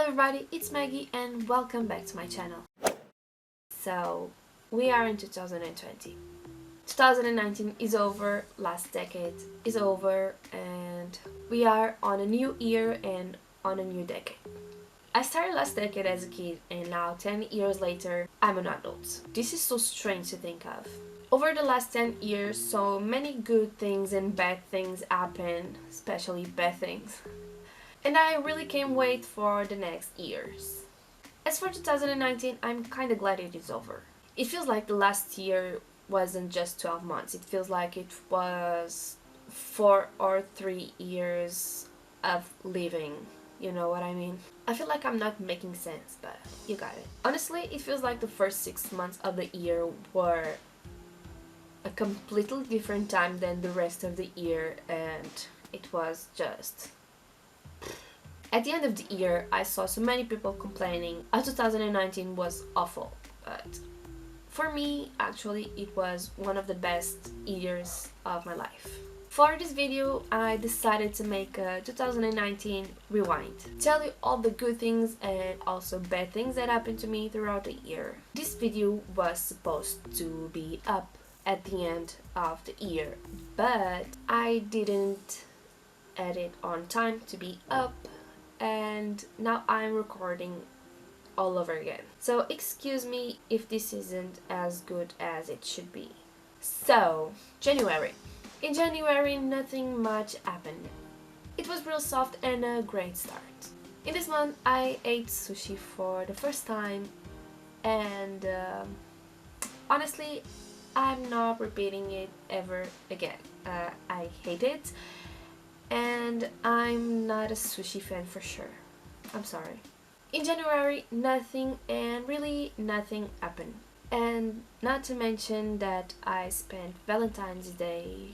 everybody, it's Maggie and welcome back to my channel. So, we are in 2020. 2019 is over, last decade is over, and we are on a new year and on a new decade. I started last decade as a kid and now 10 years later, I'm an adult. This is so strange to think of. Over the last 10 years, so many good things and bad things happened, especially bad things. And I really can't wait for the next years. As for 2019, I'm kinda glad it is over. It feels like the last year wasn't just 12 months, it feels like it was 4 or 3 years of living. You know what I mean? I feel like I'm not making sense, but you got it. Honestly, it feels like the first 6 months of the year were a completely different time than the rest of the year, and it was just... At the end of the year, I saw so many people complaining how 2019 was awful, but for me, actually, it was one of the best years of my life. For this video, I decided to make a 2019 rewind. Tell you all the good things and also bad things that happened to me throughout the year. This video was supposed to be up at the end of the year, but I didn't edit on time to be up, and now I'm recording all over again. So excuse me if this isn't as good as it should be. So, January. In January, nothing much happened. It was real soft and a great start. In this month, I ate sushi for the first time, and honestly, I'm not repeating it ever again. I hate it, and I'm not a sushi fan for sure. I'm sorry. In January, nothing and really nothing happened. And not to mention that I spent Valentine's Day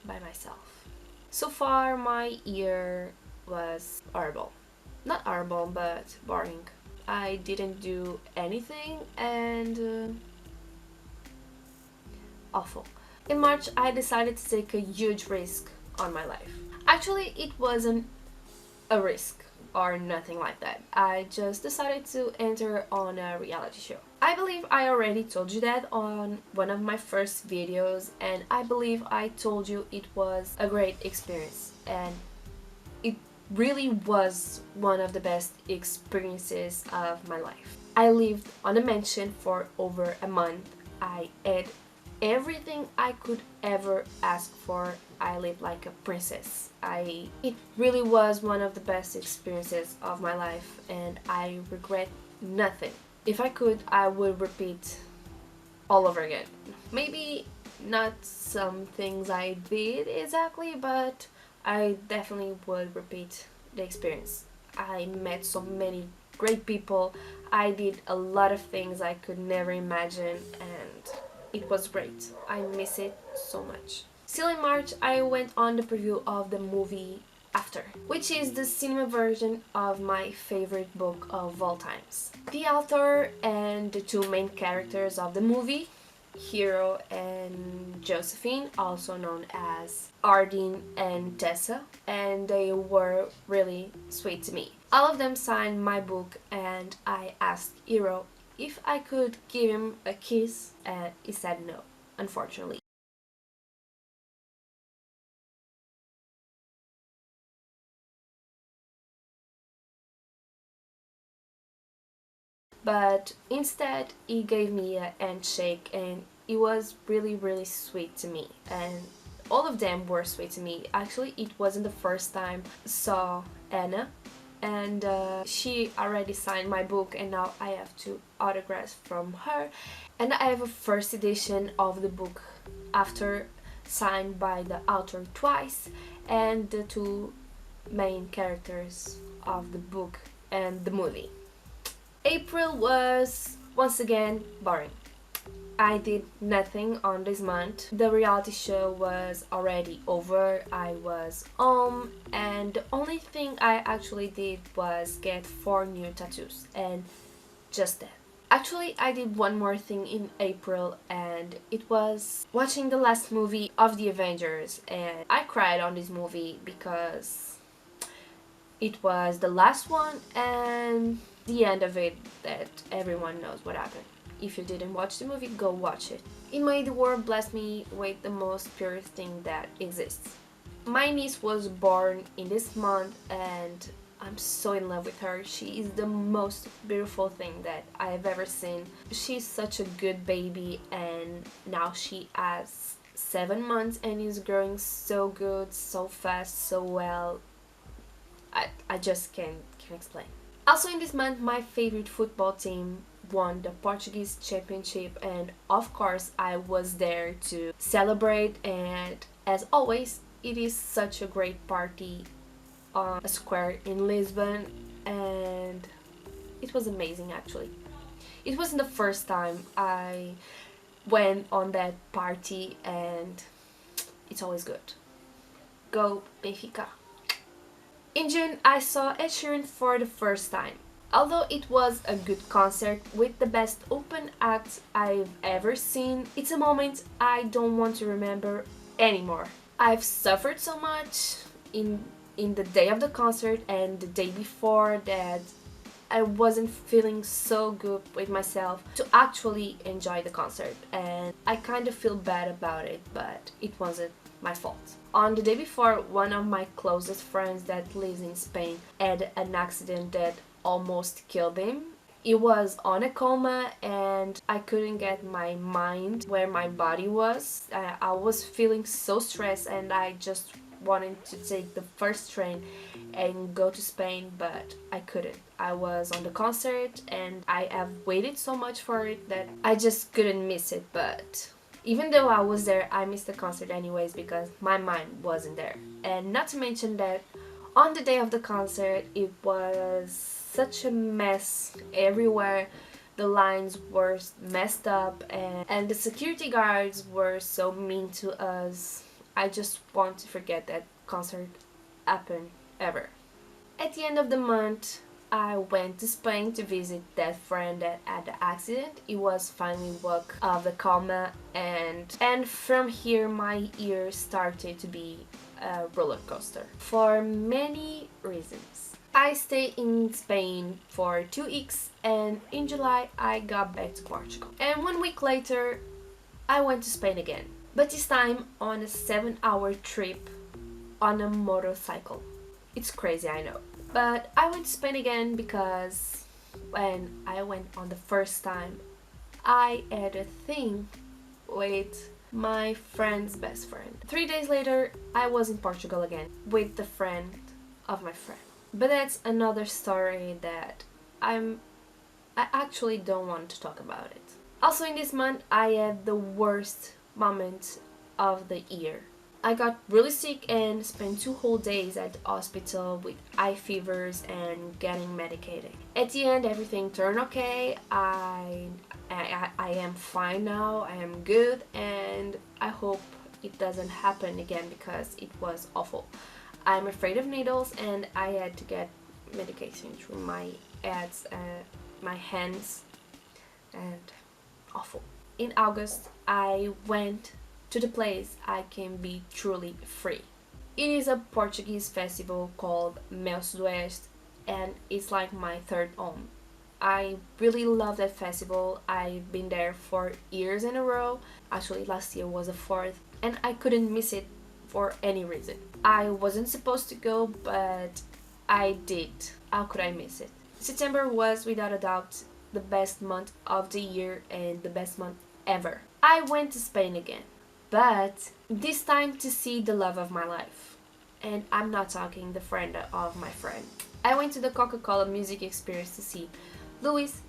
by myself. So far, my year was horrible. Not horrible, but boring. I didn't do anything and awful. In March, I decided to take a huge risk on my life. Actually, it wasn't a risk or nothing like that. I just decided to enter on a reality show. I believe I already told you that on one of my first videos, and I believe I told you it was a great experience, and it really was one of the best experiences of my life. I lived on a mansion for over a month. I had everything I could ever ask for. I lived like a princess. It really was one of the best experiences of my life, and I regret nothing. If I could, I would repeat all over again. Maybe not some things I did exactly, but I definitely would repeat the experience. I met so many great people. I did a lot of things I could never imagine, and it was great. I miss it so much. Still in March, I went on the preview of the movie After, which is the cinema version of my favorite book of all times. The author and the two main characters of the movie, Hero and Josephine, also known as Ardeen and Tessa, and they were really sweet to me. All of them signed my book, and I asked Hero if I could give him a kiss, and he said no, unfortunately. But instead, he gave me a handshake, and it was really sweet to me, and all of them were sweet to me. Actually, it wasn't the first time I saw Anna, and she already signed my book, and now I have two autographs from her, and I have a first edition of the book After, signed by the author twice, and the two main characters of the book and the movie. April was once again boring. I did nothing on this month. The reality show was already over. I was home, and the only thing I actually did was get 4 new tattoos, and just that. Actually, I did one more thing in April, and it was watching the last movie of the Avengers, and I cried on this movie because It was the last one and the end of it that everyone knows what happened. If you didn't watch the movie, go watch it. It made the world bless me with the most pure thing that exists. My niece was born in this month and I'm so in love with her. She is the most beautiful thing that I have ever seen. She's such a good baby and now she has 7 months and is growing so good, so fast, so well. I just can't explain. Also in this month, my favorite football team won the Portuguese championship and of course I was there to celebrate, and as always it is such a great party on a square in Lisbon and it was amazing actually. It wasn't the first time I went on that party and it's always good. Go Benfica! In June, I saw Ed Sheeran for the first time. Although it was a good concert with the best open act I've ever seen, it's a moment I don't want to remember anymore. I've suffered so much in the day of the concert and the day before that I wasn't feeling so good with myself to actually enjoy the concert, and I kind of feel bad about it, but it wasn't my fault. On the day before, one of my closest friends that lives in Spain had an accident that almost killed him. He was on a coma and I couldn't get my mind where my body was. I was feeling so stressed and I just wanted to take the first train and go to Spain, but I couldn't. I was on the concert and I have waited so much for it that I just couldn't miss it, but even though I was there, I missed the concert anyways because my mind wasn't there. And not to mention that on the day of the concert, it was such a mess everywhere. The lines were messed up and the security guards were so mean to us. I just want to forget that concert happened ever. At the end of the month, I went to Spain to visit that friend that had the accident. He was finally woke of the coma, and from here my year started to be a roller coaster for many reasons. I stayed in Spain for 2 weeks and in July I got back to Portugal. And 1 week later I went to Spain again, but this time on a 7-hour trip on a motorcycle. It's crazy, I know. But I went to Spain again because when I went on the first time, I had a thing with my friend's best friend. 3 days later, I was in Portugal again with the friend of my friend. But that's another story that I actually don't want to talk about it. Also in this month, I had the worst moment of the year. I got really sick and spent 2 whole days at the hospital with high fevers and getting medicated. At the end, everything turned okay. I am fine now. I am good, and I hope it doesn't happen again because it was awful. I'm afraid of needles, and I had to get medication through my hands, and awful. In August, I went to the place I can be truly free. It is a Portuguese festival called Mel Sudoeste and it's like my third home. I really love that festival. I've been there for years in a row. Actually, last year was the fourth and I couldn't miss it for any reason. I wasn't supposed to go, but I did. How could I miss it? September was without a doubt the best month of the year and the best month ever. I went to Spain again, but this time to see the love of my life. And I'm not talking the friend of my friend. I went to the Coca-Cola Music Experience to see Louis,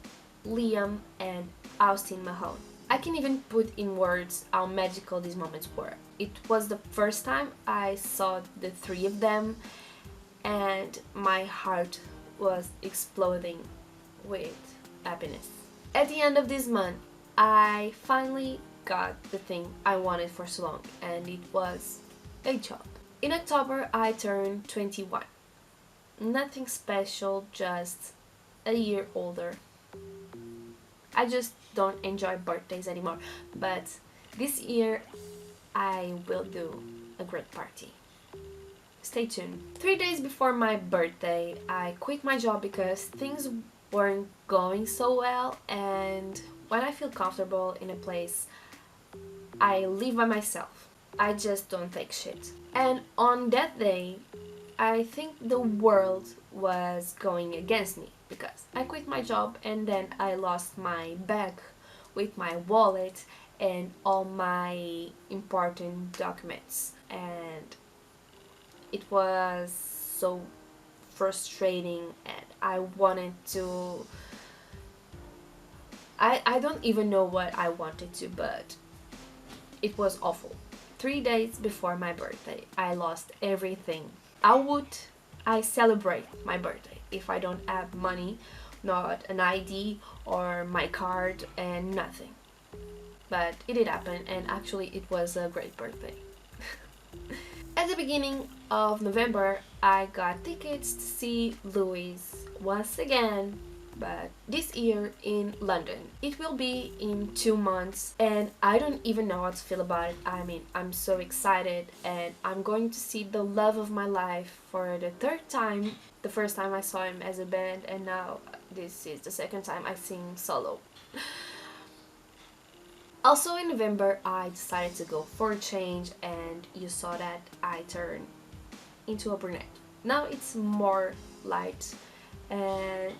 Liam, and Austin Mahone. I can even put in words how magical these moments were. It was the first time I saw the three of them, and my heart was exploding with happiness. At the end of this month, I finally got the thing I wanted for so long, and it was a job. In October, I turned 21. Nothing special, just a year older. I just don't enjoy birthdays anymore, but this year I will do a great party. Stay tuned. 3 days before my birthday, I quit my job because things weren't going so well, and when I feel comfortable in a place, I live by myself. I just don't take shit. And on that day, I think the world was going against me because I quit my job and then I lost my bag with my wallet and all my important documents, and it was so frustrating, and I wanted to I don't even know what I wanted to, but it was awful. 3 days before my birthday, I lost everything. How would I celebrate my birthday if I don't have money, not an ID or my card and nothing? But it did happen, and actually it was a great birthday. At the beginning of November, I got tickets to see Louis once again, but this year in London. It will be in 2 months, and I don't even know how to feel about it. I mean, I'm so excited, and I'm going to see the love of my life for the third time. The first time I saw him as a band, and now this is the second time I sing solo. Also in November, I decided to go for a change, and you saw that I turned into a brunette. Now it's more light, and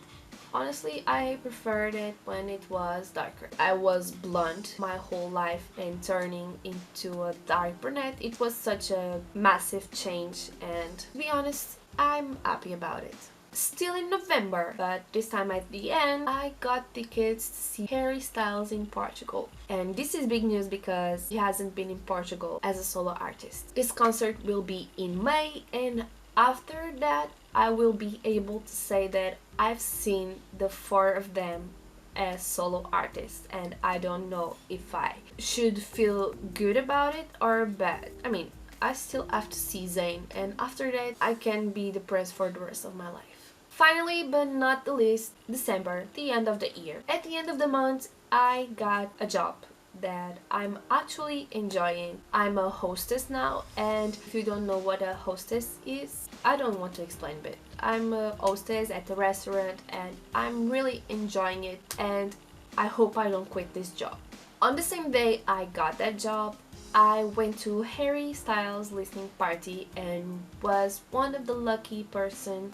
honestly, I preferred it when it was darker. I was blonde my whole life, and turning into a dark brunette, it was such a massive change, and to be honest, I'm happy about it. Still in November, but this time at the end, I got tickets to see Harry Styles in Portugal. And this is big news because he hasn't been in Portugal as a solo artist. This concert will be in May, and after that, I will be able to say that I've seen the four of them as solo artists, and I don't know if I should feel good about it or bad. I mean, I still have to see Zayn, and after that, I can be depressed for the rest of my life. Finally, but not the least, December, the end of the year. At the end of the month, I got a job that I'm actually enjoying. I'm a hostess now, and if you don't know what a hostess is, I don't want to explain, but I'm a hostess at a restaurant, and I'm really enjoying it, and I hope I don't quit this job. On the same day I got that job, I went to Harry Styles listening party and was one of the lucky person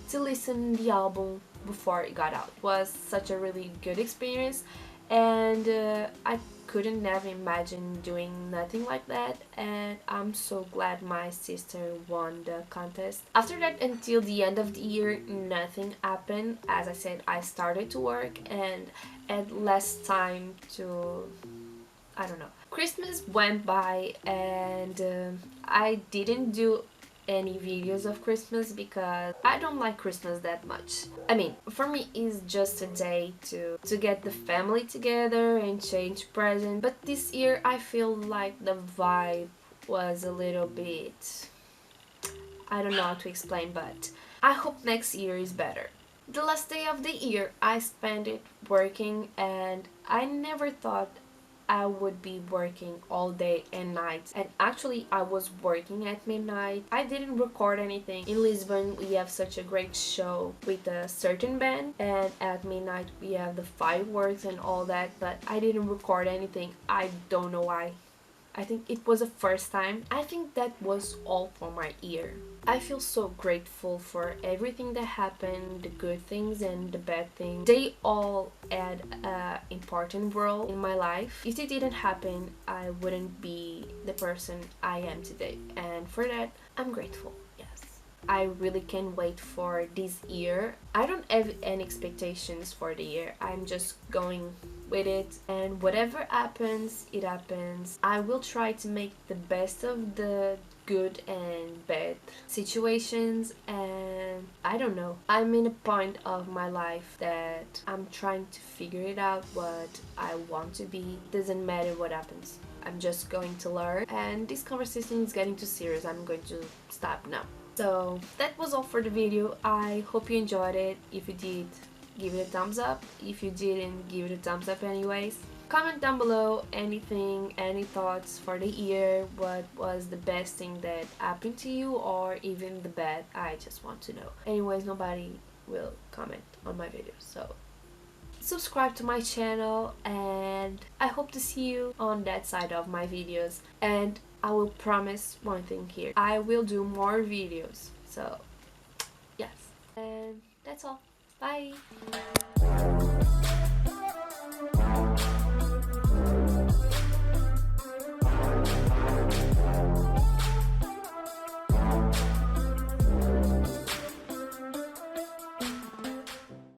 to listen the album before it got out. It was such a really good experience, and I couldn't have imagined doing nothing like that, and I'm so glad my sister won the contest. After that, until the end of the year, nothing happened. As I said, I started to work and had less time to, I don't know. Christmas went by, and I didn't do any videos of Christmas because I don't like Christmas that much. I mean, for me it's just a day to get the family together and change presents, but this year I feel like the vibe was a little bit, I don't know how to explain, but I hope next year is better. The last day of the year I spent it working, and I never thought I would be working all day and night, and actually I was working at midnight. I didn't record anything. In Lisbon we have such a great show with a certain band, and at midnight we have the fireworks and all that, but I didn't record anything. I don't know why. I think it was the first time. I think that was all for my ear. I feel so grateful for everything that happened, the good things and the bad things. They all had an important role in my life. If they didn't happen, I wouldn't be the person I am today. And for that, I'm grateful. Yes. I really can't wait for this year. I don't have any expectations for the year. I'm just going with it, and whatever happens, it happens. I will try to make the best of the good and bad situations, and I don't know. I'm in a point of my life that I'm trying to figure it out what I want to be. Doesn't matter what happens. I'm just going to learn, and this conversation is getting too serious. I'm going to stop now. So that was all for the video. I hope you enjoyed it. If you did, give it a thumbs up. If you didn't, give it a thumbs up anyways. Comment down below anything, any thoughts for the year, what was the best thing that happened to you, or even the bad. I just want to know. Anyways, nobody will comment on my videos, so subscribe to my channel, and I hope to see you on that side of my videos. And I will promise one thing here, I will do more videos, so yes. And that's all. Bye.